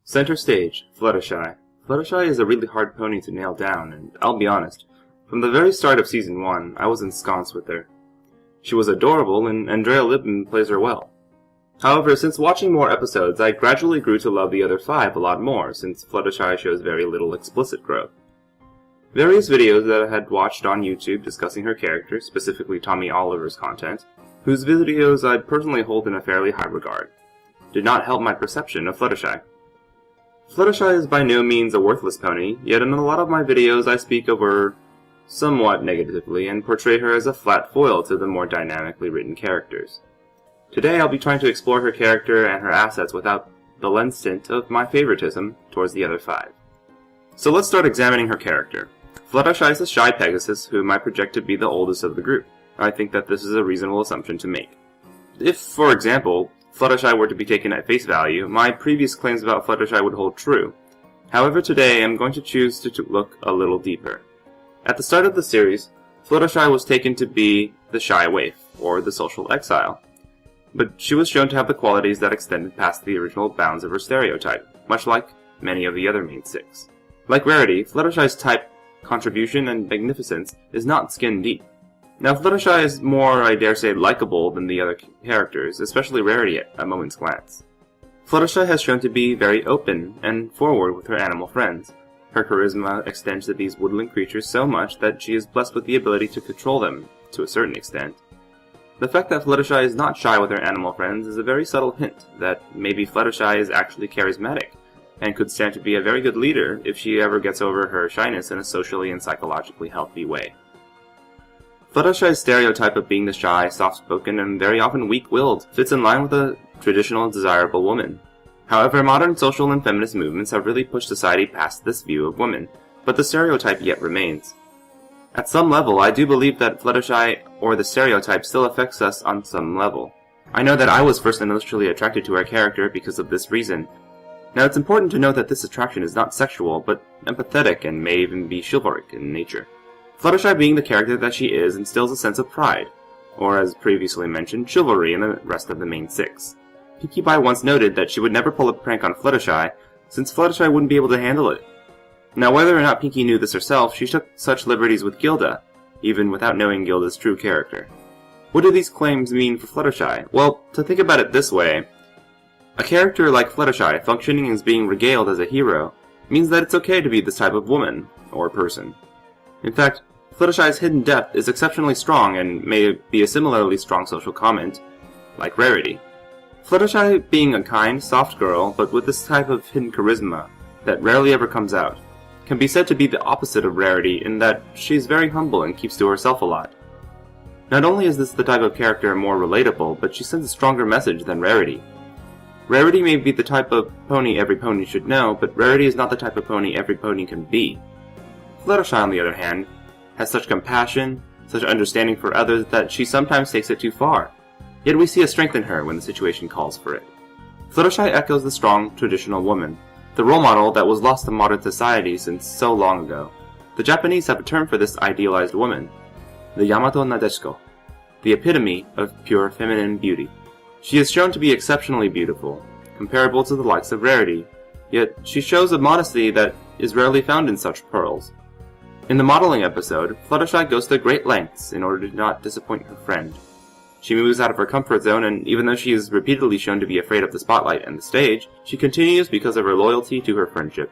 Center stage, Fluttershy. Fluttershy is a really hard pony to nail down, and I'll be honest, from the very start of Season 1, I was ensconced with her. She was adorable, and Andrea Libman plays her well. However, since watching more episodes, I gradually grew to love the other 5 a lot more, since Fluttershy shows very little explicit growth. Various videos that I had watched on YouTube discussing her character, specifically Tommy Oliver's content, whose videos I personally hold in a fairly high regard, did not help my perception of Fluttershy. Fluttershy is by no means a worthless pony, yet in a lot of my videos I speak of her somewhat negatively and portray her as a flat foil to the more dynamically written characters. Today I'll be trying to explore her character and her assets without the lens tint of my favoritism towards the other 5. So let's start examining her character. Fluttershy is a shy Pegasus whom I project to be the oldest of the group. I think that this is a reasonable assumption to make. If, for example, Fluttershy were to be taken at face value, my previous claims about Fluttershy would hold true. However, today I'm going to choose to look a little deeper. At the start of the series, Fluttershy was taken to be the shy waif, or the social exile. But she was shown to have the qualities that extended past the original bounds of her stereotype, much like many of the other main 6. Like Rarity, Fluttershy's type, contribution, and magnificence is not skin deep. Now, Fluttershy is more, I dare say, likable than the other characters, especially Rarity at a moment's glance. Fluttershy has shown to be very open and forward with her animal friends. Her charisma extends to these woodland creatures so much that she is blessed with the ability to control them, to a certain extent. The fact that Fluttershy is not shy with her animal friends is a very subtle hint that maybe Fluttershy is actually charismatic, and could stand to be a very good leader if she ever gets over her shyness in a socially and psychologically healthy way. Fluttershy's stereotype of being the shy, soft-spoken, and very often weak-willed fits in line with a traditional desirable woman. However, modern social and feminist movements have really pushed society past this view of women, but the stereotype yet remains. At some level, I do believe that Fluttershy, or the stereotype, still affects us on some level. I know that I was first initially attracted to her character because of this reason. Now, it's important to note that this attraction is not sexual, but empathetic and may even be chivalric in nature. Fluttershy being the character that she is instills a sense of pride, or as previously mentioned, chivalry in the rest of the main 6. Pinkie Pie once noted that she would never pull a prank on Fluttershy, since Fluttershy wouldn't be able to handle it. Now, whether or not Pinkie knew this herself, she took such liberties with Gilda, even without knowing Gilda's true character. What do these claims mean for Fluttershy? Well, to think about it this way, a character like Fluttershy functioning as being regaled as a hero means that it's okay to be this type of woman, or person. In fact, Fluttershy's hidden depth is exceptionally strong and may be a similarly strong social comment, like Rarity. Fluttershy being a kind, soft girl, but with this type of hidden charisma that rarely ever comes out, can be said to be the opposite of Rarity in that she's very humble and keeps to herself a lot. Not only is this the type of character more relatable, but she sends a stronger message than Rarity. Rarity may be the type of pony every pony should know, but Rarity is not the type of pony every pony can be. Fluttershy, on the other hand, has such compassion, such understanding for others that she sometimes takes it too far. Yet we see a strength in her when the situation calls for it. Fluttershy echoes the strong, traditional woman, the role model that was lost to modern society since so long ago. The Japanese have a term for this idealized woman, the Yamato Nadeshiko, the epitome of pure feminine beauty. She is shown to be exceptionally beautiful, comparable to the likes of Rarity, yet she shows a modesty that is rarely found in such pearls. In the modeling episode, Fluttershy goes to great lengths in order to not disappoint her friend. She moves out of her comfort zone, and even though she is repeatedly shown to be afraid of the spotlight and the stage, she continues because of her loyalty to her friendship.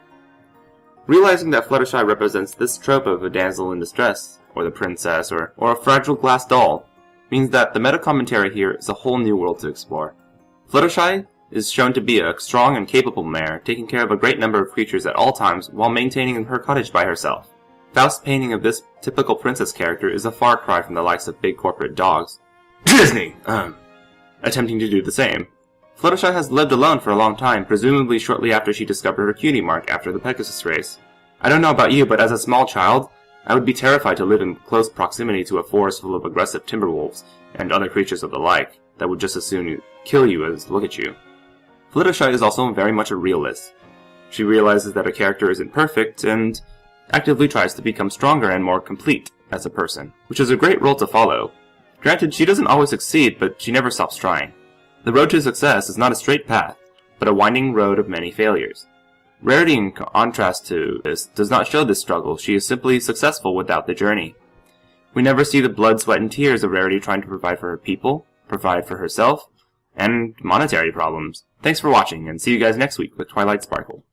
Realizing that Fluttershy represents this trope of a damsel in distress, or the princess, or a fragile glass doll, means that the meta-commentary here is a whole new world to explore. Fluttershy is shown to be a strong and capable mare, taking care of a great number of creatures at all times while maintaining her cottage by herself. Faust's painting of this typical princess character is a far cry from the likes of big corporate dogs. Disney! Attempting to do the same. Fluttershy has lived alone for a long time, presumably shortly after she discovered her cutie mark after the Pegasus race. I don't know about you, but as a small child, I would be terrified to live in close proximity to a forest full of aggressive timberwolves and other creatures of the like that would just as soon kill you as look at you. Fluttershy is also very much a realist. She realizes that a character isn't perfect, and actively tries to become stronger and more complete as a person, which is a great role to follow. Granted, she doesn't always succeed, but she never stops trying. The road to success is not a straight path, but a winding road of many failures. Rarity, in contrast to this, does not show this struggle. She is simply successful without the journey. We never see the blood, sweat, and tears of Rarity trying to provide for her people, provide for herself, and monetary problems. Thanks for watching, and see you guys next week with Twilight Sparkle.